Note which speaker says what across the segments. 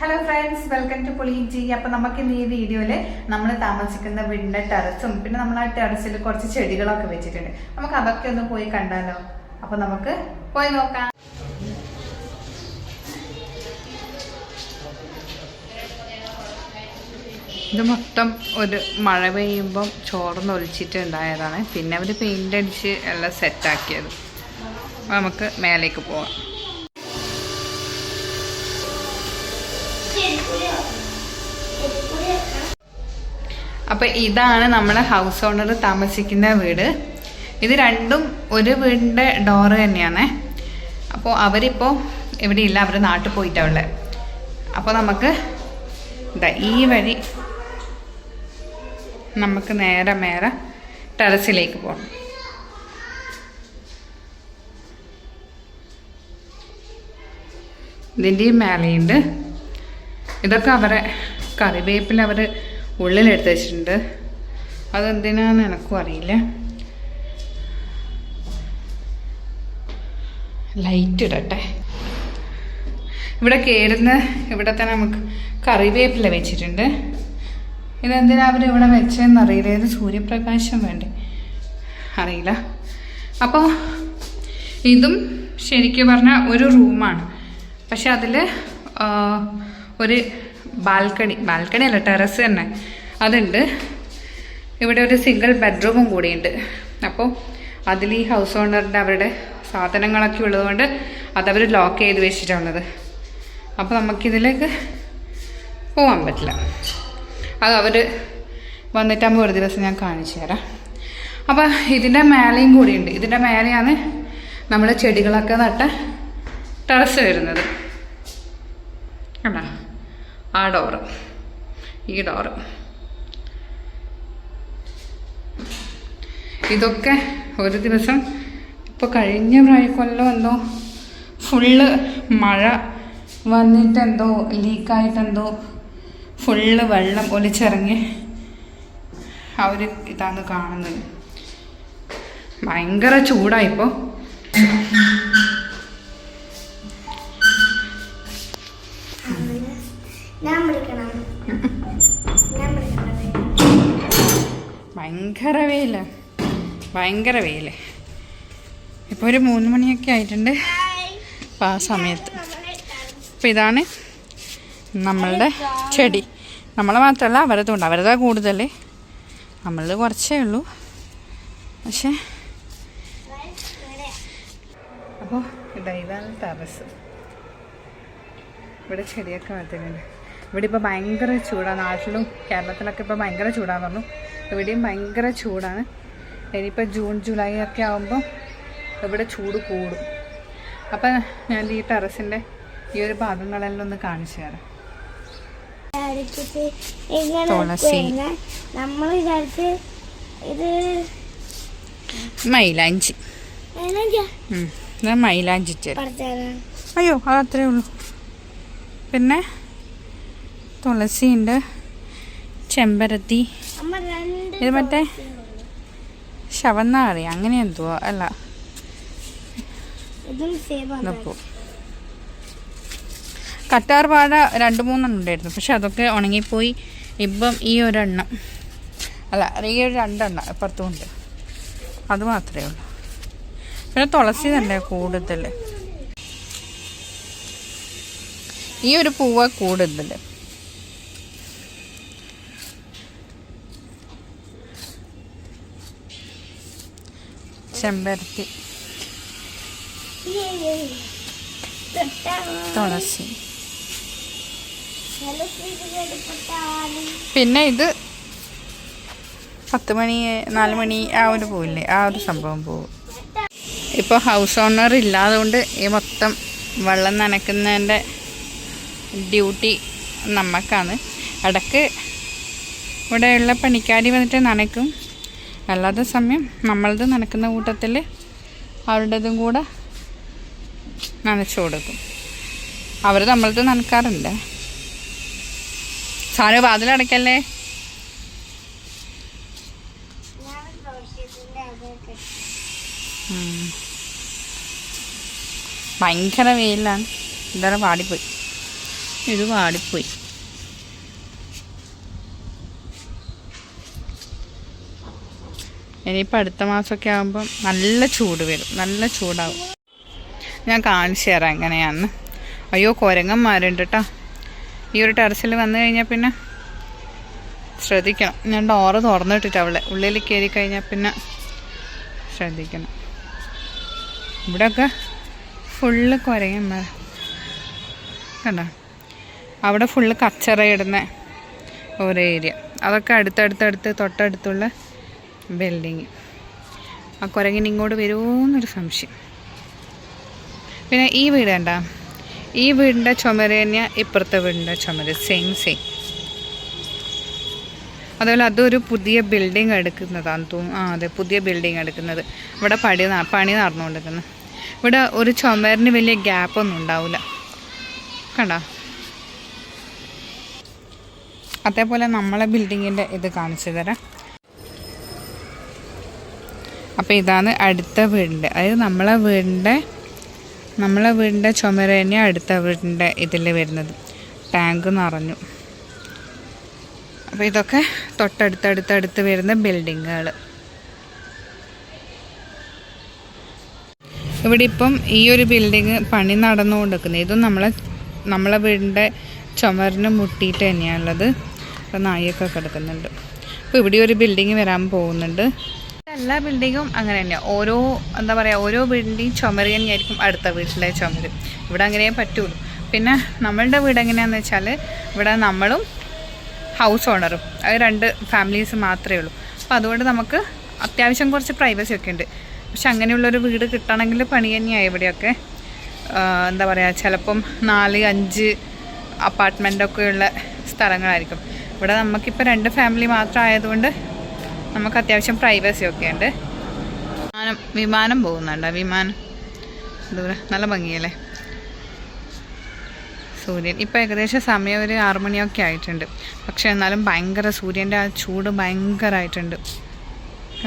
Speaker 1: Hello friends, welcome to പുളിയിഞ്ചി. അപ്പോൾ നമുക്ക് ഇന്ന് ഈ വീഡിയോയിൽ നമ്മൾ താമസിക്കുന്ന വീടിൻ്റെ ടെറസും പിന്നെ നമ്മൾ ആ ടെറസിൽ കുറച്ച് ചെടികളൊക്കെ വെച്ചിട്ടുണ്ട്. നമുക്ക് അതൊക്കെ ഒന്ന് പോയി കണ്ടാലോ? അപ്പോൾ നമുക്ക് പോയി നോക്കാം. ഇത് മൊത്തം ഒരു മഴ പെയ്യുമ്പം ചോർന്നൊലിച്ചിട്ടുണ്ടായതാണ്. പിന്നെ അവർ പെയിൻ്റ് അടിച്ച് എല്ലാം സെറ്റാക്കിയത്. നമുക്ക് മേലേക്ക് പോവാം. അപ്പോൾ ഇതാണ് നമ്മുടെ ഹൗസ് ഓണർ താമസിക്കുന്ന വീട്. ഇത് രണ്ടും ഒരു വീടിൻ്റെ ഡോറ് തന്നെയാണ്. അപ്പോൾ അവരിപ്പോൾ ഇവിടെ ഇല്ല, അവർ നാട്ടിൽ പോയിട്ടാണ് ഉള്ളത്. അപ്പോൾ നമുക്ക് ഇതാ ഈ വഴി നമുക്ക് നേരെ ടെറസിലേക്ക് പോകണം. ഇതിൻ്റെയും മേലെയുണ്ട്. ഇതൊക്കെ അവരെ കറിവേപ്പില അവർ ഉള്ളിലെടുത്ത് വെച്ചിട്ടുണ്ട്. അതെന്തിനാന്ന് എനക്കും അറിയില്ല. ലൈറ്റ് ഇടട്ടെ. ഇവിടെ കയറുന്ന ഇവിടെ തന്നെ നമുക്ക് കറിവേപ്പില വെച്ചിട്ടുണ്ട്. ഇതെന്തിനാ അവർ ഇവിടെ വെച്ചതെന്ന് അറിയില്ല. ഇത് സൂര്യപ്രകാശം വേണ്ടേ അറിയില്ല. അപ്പോൾ ഇതും ശരിക്കും പറഞ്ഞാൽ ഒരു റൂമാണ്. പക്ഷെ അതിൽ ഒരു ബാൽക്കണി അല്ല, ടെറസ് തന്നെ അതുണ്ട്. ഇവിടെ ഒരു സിംഗിൾ ബെഡ്റൂമും കൂടിയുണ്ട്. അപ്പോൾ അതിൽ ഈ ഹൗസ് ഓണറിൻ്റെ അവരുടെ സാധനങ്ങളൊക്കെ ഉള്ളതുകൊണ്ട് അതവർ ലോക്ക് ചെയ്ത് വെച്ചിട്ടുള്ളത്. അപ്പോൾ നമുക്കിതിലേക്ക് പോകാൻ പറ്റില്ല. അത് അവർ വന്നിട്ടാകുമ്പോൾ ഒരു ദിവസം ഞാൻ കാണിച്ചു തരാം. അപ്പോൾ ഇതിൻ്റെ മേലെയും കൂടിയുണ്ട്. ഇതിൻ്റെ മേലെയാണ് നമ്മൾ ചെടികളൊക്കെ നട്ട ടെറസ് വരുന്നത്. കണ്ടോ? ആ ഡോറ്, ഈ ഡോറ്, ഇതൊക്കെ ഒരു ദിവസം ഇപ്പോൾ കഴിഞ്ഞ കൊല്ലം എന്തോ ഫുള്ള് മഴ വന്നിട്ടെന്തോ ലീക്കായിട്ടെന്തോ ഫുള്ള് വെള്ളം ഒലിച്ചിറങ്ങി ആ ഒരു ഇതാണ് കാണുന്നത്. ഭയങ്കര ചൂടായിപ്പോൾ. ഭയങ്കര വെയില്. ഇപ്പോൾ ഒരു 3 മണിയൊക്കെ ആയിട്ടുണ്ട്. അപ്പോൾ ആ സമയത്ത് അപ്പോൾ ഇതാണ് നമ്മളുടെ ചെടി. നമ്മളെ മാത്രമല്ല അവരതുണ്ട്. അവരതാ കൂടുതൽ, നമ്മളത് കുറച്ചേ ഉള്ളൂ. പക്ഷേ അപ്പോൾ ഇതാണ് ടെറസ്. ഇവിടെ ചെടിയൊക്കെ വളർത്തുന്നുണ്ട്. ഇവിടെ ഇപ്പോൾ ഭയങ്കര ചൂടാണ്. നാട്ടിലും കേരളത്തിലൊക്കെ ഇപ്പോൾ ഭയങ്കര ചൂടാന്ന് പറഞ്ഞു. ഇവിടെയും ഭയങ്കര ചൂടാണ്. ഇനിയിപ്പോൾ ജൂൺ ജൂലൈ ഒക്കെ ആകുമ്പോൾ ഇവിടെ ചൂട് കൂടും. അപ്പം ഞാൻ ഈ ടെറസിൻ്റെ ഈ ഒരു ഭാഗങ്ങളെല്ലാം ഒന്ന് കാണിച്ചു തരാം. തുളസി, മൈലാഞ്ചി, മൈലാഞ്ചി ചെടി. അയ്യോ അതത്രേ ഉള്ളൂ. പിന്നെ തുളസിയുണ്ട്, ചെമ്പരത്തി, ഇത് മറ്റേ ശവന്നാറി അങ്ങനെ എന്തോ അല്ല. കറ്റാർ വാഴ 2-3 ഉണ്ടായിരുന്നു. പക്ഷെ അതൊക്കെ ഉണങ്ങിപ്പോയി. ഇപ്പം ഈ ഒരെണ്ണം അല്ല, ഈ ഒരു 2 എണ്ണം ഇപ്പുറത്തുമുണ്ട്. അത് മാത്രമേ ഉള്ളൂ. പിന്നെ തുളസി തന്നെ കൂടുതൽ. ഈ ഒരു പൂവ് കൂടുതൽ. ചെമ്പരത്തി, തുളസി. പിന്നെ ഇത് 10 മണി 4 മണി ആ ഒരു പൂവില്ലേ, ആ ഒരു സംഭവം പൂവ്. ഇപ്പോൾ ഹൗസ് ഓണർ ഇല്ലാതുകൊണ്ട് ഈ മൊത്തം വെള്ളം നനയ്ക്കുന്നതിൻ്റെ ഡ്യൂട്ടി നമുക്കാണ്. ഇടയ്ക്ക് ഇവിടെയുള്ള പണിക്കാരി വന്നിട്ട് നനയ്ക്കും. അല്ലാത്ത സമയം നമ്മളത് നനയ്ക്കുന്ന കൂട്ടത്തിൽ അവരുടേതും കൂടെ നനച്ചു കൊടുക്കും. അവർ നമ്മളത് നനക്കാറുണ്ട്. സാധനം വാതിലടയ്ക്കല്ലേ. ഭയങ്കര വെയിലാണ്. ഇതേറെ പാടിപ്പോയി. ഇത് വാടിപ്പോയി. ഇനിയിപ്പോൾ അടുത്ത മാസമൊക്കെ ആകുമ്പം നല്ല ചൂട് വരും, നല്ല ചൂടാവും. ഞാൻ കാണിച്ചു തരാം എങ്ങനെയാണെന്ന്. അയ്യോ കുരങ്ങന്മാരുണ്ട് കേട്ടോ ഈ ഒരു ടെറസിൽ വന്നു കഴിഞ്ഞാൽ. പിന്നെ ശ്രദ്ധിക്കണം, ഞാൻ ഡോറ് തുറന്നിട്ടിട്ട് അവളെ ഉള്ളിൽ കയറി കഴിഞ്ഞാൽ പിന്നെ ശ്രദ്ധിക്കണം. ഇവിടെയൊക്കെ ഫുള്ള് കുരങ്ങന്മാർ കണ്ടോ. അവിടെ ഫുള്ള് കച്ചറ ഇടുന്ന ഓരോ ഏരിയ, അതൊക്കെ അടുത്തടുത്തടുത്ത് തൊട്ടടുത്തുള്ള ബിൽഡിങ്. ആ കുരങ്ങിന് ഇങ്ങോട്ട് വരുമോയെന്നൊരു സംശയം. പിന്നെ ഈ വീട് കണ്ട, ഈ വീടിൻ്റെ ചുമര് തന്നെയാണ് ഇപ്പുറത്തെ വീടിൻ്റെ ചുമര്, സെയിം. അതുപോലെ അതൊരു പുതിയ ബിൽഡിങ് എടുക്കുന്നതാണെന്ന് തോന്നുന്നു. അതെ, പുതിയ ബിൽഡിങ് എടുക്കുന്നത്. ഇവിടെ പണി നടന്നുകൊണ്ടിരിക്കുന്നത്. ഇവിടെ ഒരു ചുമരിന് വലിയ ഗ്യാപ്പൊന്നും ഉണ്ടാവില്ല കണ്ടോ. അതേപോലെ നമ്മളെ ബിൽഡിങ്ങിൻ്റെ ഇത് കാണിച്ചു തരാം. അപ്പോൾ ഇതാണ് അടുത്ത വീടിൻ്റെ, അതായത് നമ്മളെ വീടിൻ്റെ ചുമര് തന്നെയാണ് അടുത്ത വീടിൻ്റെ ഇതിൽ വരുന്നത്. ടാങ്ക് നിറഞ്ഞു. അപ്പോൾ ഇതൊക്കെ തൊട്ടടുത്തടുത്തടുത്ത് വരുന്ന ബിൽഡിങ്ങുകൾ. ഇവിടെ ഇപ്പം ഈ ഒരു ബിൽഡിങ് പണി നടന്നുകൊണ്ടിരിക്കുന്നത്. ഇതും നമ്മളെ വീടിൻ്റെ ചുമരിന് മുട്ടിയിട്ട് തന്നെയാണുള്ളത്. അപ്പോൾ നായൊക്കെ കിടക്കുന്നുണ്ട്. അപ്പോൾ ഇവിടെ ഒരു ബിൽഡിങ് വരാൻ പോകുന്നുണ്ട്. എല്ലാ ബിൽഡിങ്ങും അങ്ങനെ തന്നെയാണ്. ഓരോ വീടിൻ്റെയും ചുമര് തന്നെയായിരിക്കും അടുത്ത വീട്ടിലെ ചുമര്. ഇവിടെ അങ്ങനെ പറ്റുള്ളൂ. പിന്നെ നമ്മളുടെ വീട് എങ്ങനെയാണെന്ന് വെച്ചാൽ, ഇവിടെ നമ്മളും ഹൗസ് ഓണറും, അത് 2 ഫാമിലീസ് മാത്രമേ ഉള്ളൂ. അപ്പോൾ അതുകൊണ്ട് നമുക്ക് അത്യാവശ്യം കുറച്ച് പ്രൈവസി ഒക്കെ ഉണ്ട്. പക്ഷെ അങ്ങനെയുള്ളൊരു വീട് കിട്ടണമെങ്കിൽ പണി തന്നെയാണ്. ഇവിടെയൊക്കെ എന്താ പറയുക, ചിലപ്പം 4-5 അപ്പാർട്ട്മെൻറ്റൊക്കെയുള്ള സ്ഥലങ്ങളായിരിക്കും. ഇവിടെ നമുക്കിപ്പോൾ 2 ഫാമിലി മാത്രം ആയതുകൊണ്ട് നമുക്ക് അത്യാവശ്യം പ്രൈവസി ഒക്കെ ഉണ്ട്. വിമാനം പോകുന്നുണ്ടോ? വിമാനം ദൂരെ നല്ല ഭംഗിയല്ലേ. സൂര്യൻ ഇപ്പോൾ ഏകദേശം സമയം ഒരു 6 മണിയൊക്കെ ആയിട്ടുണ്ട്. പക്ഷെ എന്നാലും ഭയങ്കര സൂര്യൻ്റെ ആ ചൂട് ഭയങ്കരമായിട്ടുണ്ട്.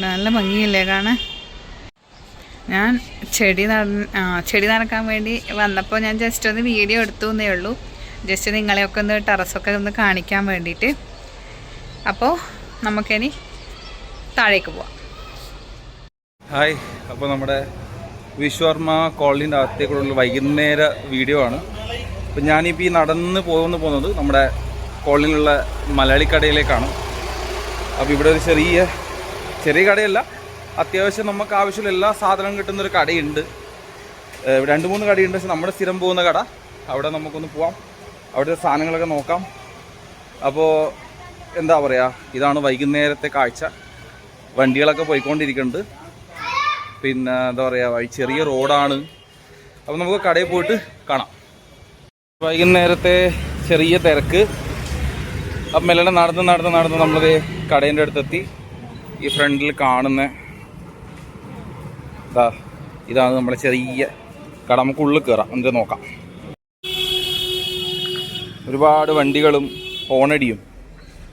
Speaker 1: നല്ല ഭംഗിയില്ലേ കാണാൻ. ഞാൻ ചെടി നനക്കാൻ വേണ്ടി വന്നപ്പോൾ ഞാൻ ജസ്റ്റ് ഒന്ന് വീഡിയോ എടുത്തു എന്നേ ഉള്ളൂ. ജസ്റ്റ് നിങ്ങളെയൊക്കെ ഒന്ന് ടെറസൊക്കെ ഒന്ന് കാണിക്കാൻ വേണ്ടിയിട്ട്. അപ്പോൾ നമുക്കിനി താഴേക്ക് പോവാം.
Speaker 2: ഹായ്, അപ്പോൾ നമ്മുടെ വിശ്വകർമ്മ കോളനീൻ്റെ അകത്തേക്കുള്ള വൈകുന്നേര വീഡിയോ ആണ്. അപ്പോൾ ഞാനിപ്പോൾ ഈ നടന്ന് പോകുന്നത് നമ്മുടെ കോളനിയിലുള്ള മലയാളി കടയിലേക്കാണ്. അപ്പോൾ ഇവിടെ ഒരു ചെറിയ കടയല്ല, അത്യാവശ്യം നമുക്ക് ആവശ്യമുള്ള എല്ലാ സാധനവും കിട്ടുന്നൊരു കടയുണ്ട്. 2-3 കടയുണ്ട്. പക്ഷെ നമ്മുടെ സ്ഥിരം പോകുന്ന കട, അവിടെ നമുക്കൊന്ന് പോവാം, അവിടുത്തെ സാധനങ്ങളൊക്കെ നോക്കാം. അപ്പോൾ എന്താ പറയുക, ഇതാണ് വൈകുന്നേരത്തെ കാഴ്ച. വണ്ടികളൊക്കെ പോയിക്കൊണ്ടിരിക്കുന്നുണ്ട്. പിന്നെ എന്താ പറയുക, ചെറിയ റോഡാണ്. അപ്പോൾ നമുക്ക് കടയിൽ പോയിട്ട് കാണാം. വൈകുന്നേരത്തെ ചെറിയ തിരക്ക്. അപ്പം മെല്ലെ നടന്ന് നമ്മളത് കടേൻ്റെ അടുത്തെത്തി. ഈ ഫ്രണ്ടിൽ കാണുന്ന ഇതാണ് നമ്മളെ ചെറിയ കട. നമുക്ക് ഉള്ളിൽ കയറാം, എന്നിട്ട് നോക്കാം. ഒരുപാട് വണ്ടികളും ഹോണടിയും,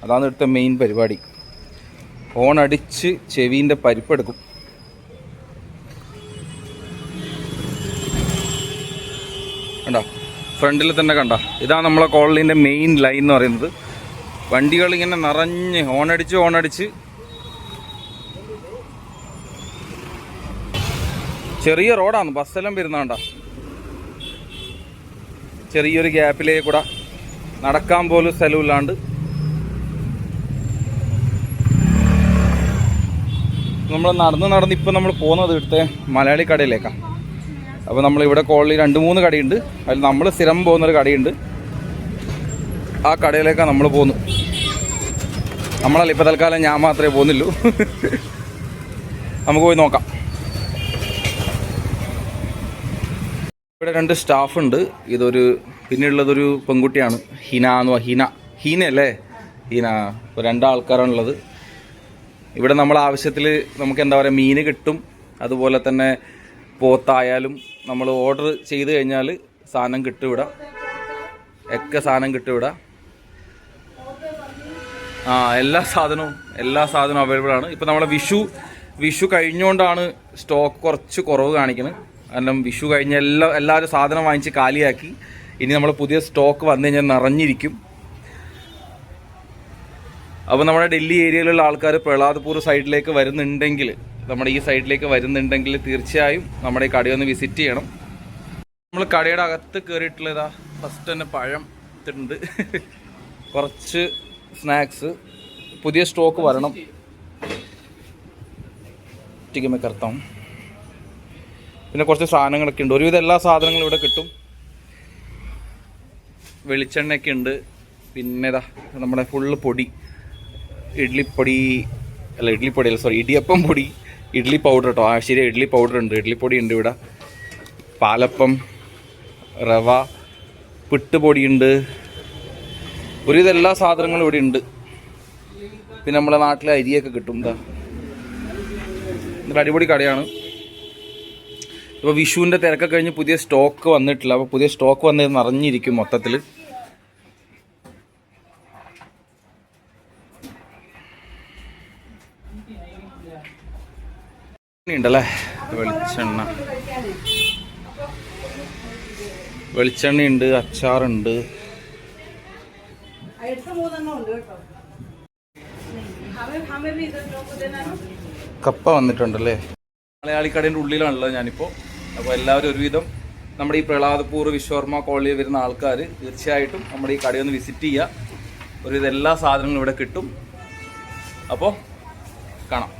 Speaker 2: അതാണ് ഇവിടുത്തെ മെയിൻ പരിപാടി. ഹോണടിച്ച് ചെവീൻ്റെ പരിപ്പെടുക്കും. കണ്ടോ, ഫ്രണ്ടിൽ തന്നെ കണ്ട. ഇതാണ് നമ്മളെ കോളനീൻ്റെ മെയിൻ ലൈൻ എന്ന് പറയുന്നത്. വണ്ടികളിങ്ങനെ നിറഞ്ഞ് ഹോണടിച്ച് ചെറിയ റോഡാണ്, ബസ്സെല്ലാം വരുന്നണ്ട. ചെറിയൊരു ഗ്യാപ്പിലേ കൂടെ നടക്കാൻ പോലും സ്ഥലമില്ലാണ്ട് നമ്മൾ നടന്ന് ഇപ്പം നമ്മൾ പോകുന്നത് ഇവിടുത്തെ മലയാളി കടയിലേക്കാണ്. അപ്പോൾ നമ്മളിവിടെ കോളനി 2-3 കടയുണ്ട്. അതിൽ നമ്മൾ സ്ഥിരം പോകുന്നൊരു കടയുണ്ട്. ആ കടയിലേക്കാണ് നമ്മൾ പോകുന്നത്. നമ്മളല്ല, ഇപ്പോൾ തൽക്കാലം ഞാൻ മാത്രമേ പോകുന്നുള്ളൂ. നമുക്ക് പോയി നോക്കാം. ഇവിടെ 2 സ്റ്റാഫുണ്ട്. പിന്നെയുള്ളതൊരു പെൺകുട്ടിയാണ്, ഹീനയല്ലേ, ഹീന. ഇപ്പോൾ 2 ആൾക്കാരാണുള്ളത്. ഇവിടെ നമ്മൾ ആവശ്യത്തിൽ നമുക്ക് എന്താ പറയുക, മീൻ കിട്ടും. അതുപോലെ തന്നെ പോത്തായാലും നമ്മൾ ഓർഡർ ചെയ്ത് കഴിഞ്ഞാൽ സാധനം കിട്ടും ഇവിടെ. സാധനം കിട്ടും ഇവിടെ. എല്ലാ സാധനവും അവൈലബിൾ ആണ്. ഇപ്പം നമ്മളെ വിഷു കഴിഞ്ഞുകൊണ്ടാണ് സ്റ്റോക്ക് കുറച്ച് കുറവ് കാണിക്കുന്നത്. കാരണം വിഷു കഴിഞ്ഞ എല്ലാവരും സാധനം വാങ്ങിച്ച് കാലിയാക്കി. ഇനി നമ്മൾ പുതിയ സ്റ്റോക്ക് വന്നു കഴിഞ്ഞാൽ നിറഞ്ഞിരിക്കും. അപ്പോൾ നമ്മുടെ ഡൽഹി ഏരിയയിലുള്ള ആൾക്കാർ പ്രഹ്ലാദ്പൂർ സൈഡിലേക്ക് വരുന്നുണ്ടെങ്കിൽ, നമ്മുടെ ഈ സൈഡിലേക്ക് വരുന്നുണ്ടെങ്കിൽ തീർച്ചയായും നമ്മുടെ ഈ കടയൊന്ന് വിസിറ്റ് ചെയ്യണം. നമ്മൾ കടയുടെ അകത്ത് കയറിയിട്ടുള്ളതാ ഫസ്റ്റ് തന്നെ പഴം ഇട്ടുണ്ട്, കുറച്ച് സ്നാക്സ്, പുതിയ സ്റ്റോക്ക് വരണം. ടിക്കമേ കർത്താം. പിന്നെ കുറച്ച് സാധനങ്ങളൊക്കെ ഉണ്ട്. ഒരുവിധം എല്ലാ സാധനങ്ങളും ഇവിടെ കിട്ടും. വെളിച്ചെണ്ണയൊക്കെ ഉണ്ട്. പിന്നെ ഇതാ നമ്മുടെ ഫുള്ള് പൊടി, ഇഡ്ലിപ്പൊടി അല്ല സോറി ഇടിയപ്പം പൊടി, ഇഡ്ലി പൗഡർ കേട്ടോ. ശരി, ഇഡ്ലി പൗഡർ ഉണ്ട്, ഇഡ്ലിപ്പൊടി ഉണ്ട് ഇവിടെ. പാലപ്പം, റവ, പിട്ടുപൊടിയുണ്ട്. ഒരുവിധം എല്ലാ സാധനങ്ങളും ഇവിടെ ഉണ്ട്. പിന്നെ നമ്മളെ നാട്ടിലെ അരിയൊക്കെ കിട്ടും. എന്താ ഇതൊരു അടിപൊളി കടയാണ്. ഇപ്പോൾ വിഷുവിൻ്റെ തിരക്കൊക്കെ കഴിഞ്ഞ് പുതിയ സ്റ്റോക്ക് വന്നിട്ടില്ല. അപ്പോൾ പുതിയ സ്റ്റോക്ക് വന്നത് നിറഞ്ഞിരിക്കും മൊത്തത്തിൽ. ഉണ്ടല്ലേ വെളിച്ചെണ്ണയുണ്ട്, അച്ചാറുണ്ട്. കപ്പ വന്നിട്ടുണ്ടല്ലേ. മലയാളിക്കടേൻ്റെ ഉള്ളിലാണല്ലോ ഞാനിപ്പോൾ. അപ്പോൾ എല്ലാവരും ഒരുവിധം നമ്മുടെ ഈ പ്രഹ്ലാദ്പൂർ വിശ്വകർമ്മ കോളനിയിൽ വരുന്ന ആൾക്കാർ തീർച്ചയായിട്ടും നമ്മുടെ ഈ കടയൊന്ന് വിസിറ്റ് ചെയ്യുക. ഒരുവിധം എല്ലാ സാധനങ്ങളും ഇവിടെ കിട്ടും. അപ്പോൾ കാണാം.